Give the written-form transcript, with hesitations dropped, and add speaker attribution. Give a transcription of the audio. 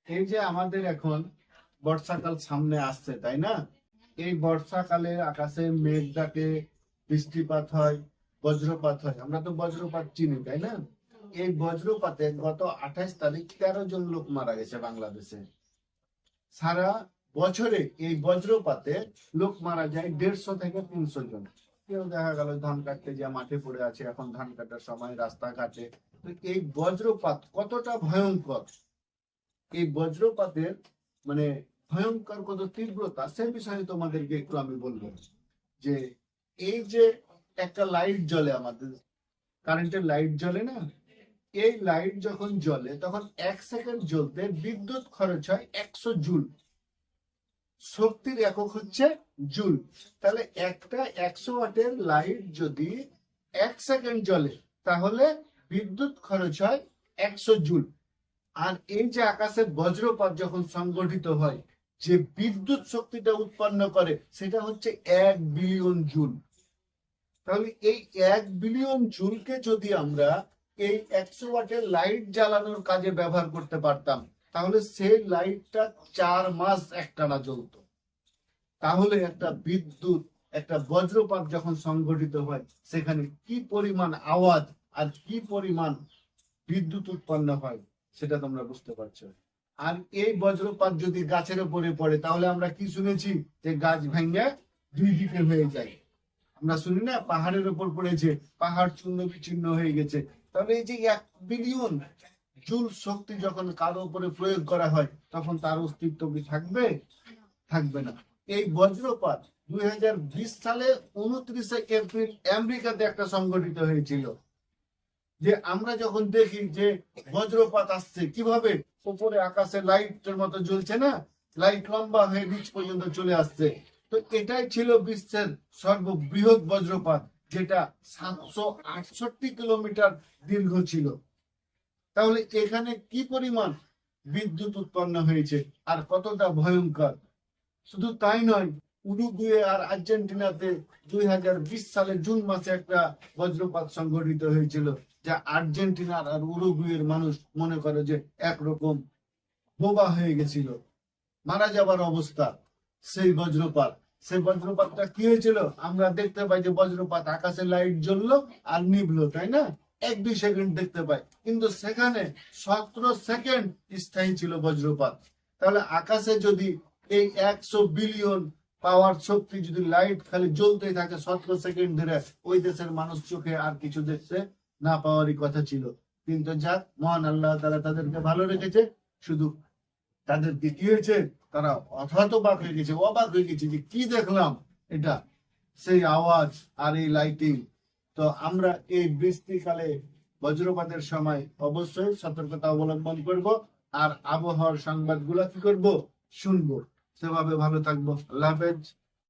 Speaker 1: এই যে আমাদের এখন বর্ষাকাল সামনে আসছে, তাই না? এই বর্ষাকালে আকাশে মেঘ ডাকে, বৃষ্টিপাত হয়, বজ্রপাত হয়। আমরা তো বজ্রপাত চিনি, তাই না? এই বজ্রপাতে গত 28 তারিখ 13 জন লোক মারা গেছে বাংলাদেশে। সারা বছরে এই বজ্রপাতে লোক মারা যায় 150 থেকে 300 জন। কেউ দেখা গেল ধান কাটতে যে মাঠে পড়ে আছে, এখন ধান কাটার সময় রাস্তাঘাটে। তো এই বজ্রপাত কতটা ভয়ঙ্কর, এই বজ্রপাতের মানে ভয়ঙ্কর কত তীব্রতা, সে বিষয়ে তোমাদেরকে একটু আমি বলবো। যে এই যে একটা লাইট জ্বলে, আমাদের কারেন্টের লাইট জ্বলে না, এই লাইট যখন জ্বলে তখন 1 সেকেন্ড জ্বলতে বিদ্যুৎ খরচ হয় 100 জুল। শক্তির একক হচ্ছে জুল। তাহলে একটা 100 ওয়াটের লাইট যদি 1 সেকেন্ড জ্বলে, তাহলে বিদ্যুৎ খরচ হয় 100 জুল। আর এই যে আকাশে বজ্রপাত যখন সংগঠিত হয়, যে বিদ্যুৎ শক্তিটা উৎপন্ন করে, সেটা হচ্ছে 1 বিলিয়ন জুল। তাহলে এই 1 বিলিয়ন জুলকে যদি আমরা এই 100 ওয়াটের লাইট জ্বালানোর কাজে ব্যবহার করতে পারতাম, তাহলে সেই লাইটটা 4 মাস একটানা জ্বলতো। তাহলে একটা বিদ্যুৎ, একটা বজ্রপাত যখন সংঘটিত হয়, সেখানে কি পরিমাণ আওয়াজ আর কি পরিমাণ বিদ্যুৎ উৎপন্ন হয়, সেটা তোমরা বুঝতে পারছো। আর এই বজ্রপাত যদি গাছের উপরে পড়ে, তাহলে আমরা কি শুনেছি, যে গাছ ভেঙে 2 দিকে হয়ে যায়। আমরা শুনি না, পাহাড়ের উপর পড়েছে, পাহাড় চূর্ণ বিচূর্ণ হয়ে গেছে। তাহলে এই যে 1 বিলিয়ন জুল শক্তি যখন কারো উপরে প্রয়োগ করা হয়, তখন তার অস্তিত্ব কি থাকবে? থাকবে না। এই বজ্রপাত 2020 সালে 29 এপ্রিল আমেরিকাতে একটা সংঘটিত হয়েছিল। যে আমরা যখন দেখি যে বজ্রপাত আসছে, কিভাবে উপরে আকাশে লাইটের মতো জ্বলছে না, লাইট লম্বা হয়ে নিচ পর্যন্ত চলে আসছে। তো এটাই ছিল বিশ্বের সর্ববৃহৎ বজ্রপাত, যেটা 768 কিলোমিটার দীর্ঘ ছিল। তাহলে এখানে কি পরিমাণ বিদ্যুৎ উৎপন্ন হয়েছে আর কতটা ভয়ঙ্কর! শুধু তাই নয়, উরুগুয়ে আর আর্জেন্টিনাতে 2020 সালে জুন মাসে একটা বজ্রপাত সংঘটিত হয়েছিল, যা আর্জেন্টিনার আর উরুগুয়ের মানুষ মনে করে যে একরকম বোবা হয়ে গেছিল, মারা যাবার অবস্থা। সেই বজ্রপাত, সেই বজ্রপাতটা কি হয়েছিল, আমরা দেখতে পাই যে বজ্রপাত আকাশে লাইট জ্বললো আর নিভলো, তাই না? 1-2 সেকেন্ড দেখতে পাই, কিন্তু সেখানে 17 সেকেন্ড স্থায়ী ছিল বজ্রপাত। তাহলে আকাশে যদি এই 100 বিলিয়ন পাওয়ার শক্তি, যদি লাইট খালি জ্বলতেই থাকে 17 সেকেন্ড ধরে, ওই দেশের মানুষ চোখে আর কিছু দেখতে না পাওয়ারই কথা ছিল। কিন্তু যাক, মহান আল্লাহ তাআলা তাদেরকে ভালো রেখেছে। শুধু তাদের কি হয়েছে, তারা হতবাক হয়ে গেছে, অবাক হয়ে গেছে যে কি দেখলাম এটা, সেই আওয়াজ আর এই লাইটিং। তো আমরা এই বৃষ্টিকালে বজ্রপাতের সময় অবশ্যই সতর্কতা অবলম্বন করব, আর আবহাওয়ার সংবাদগুলো কি করব, শুনবো। সেভাবে ভালো থাকবো। আল্লাহ হাফেজ।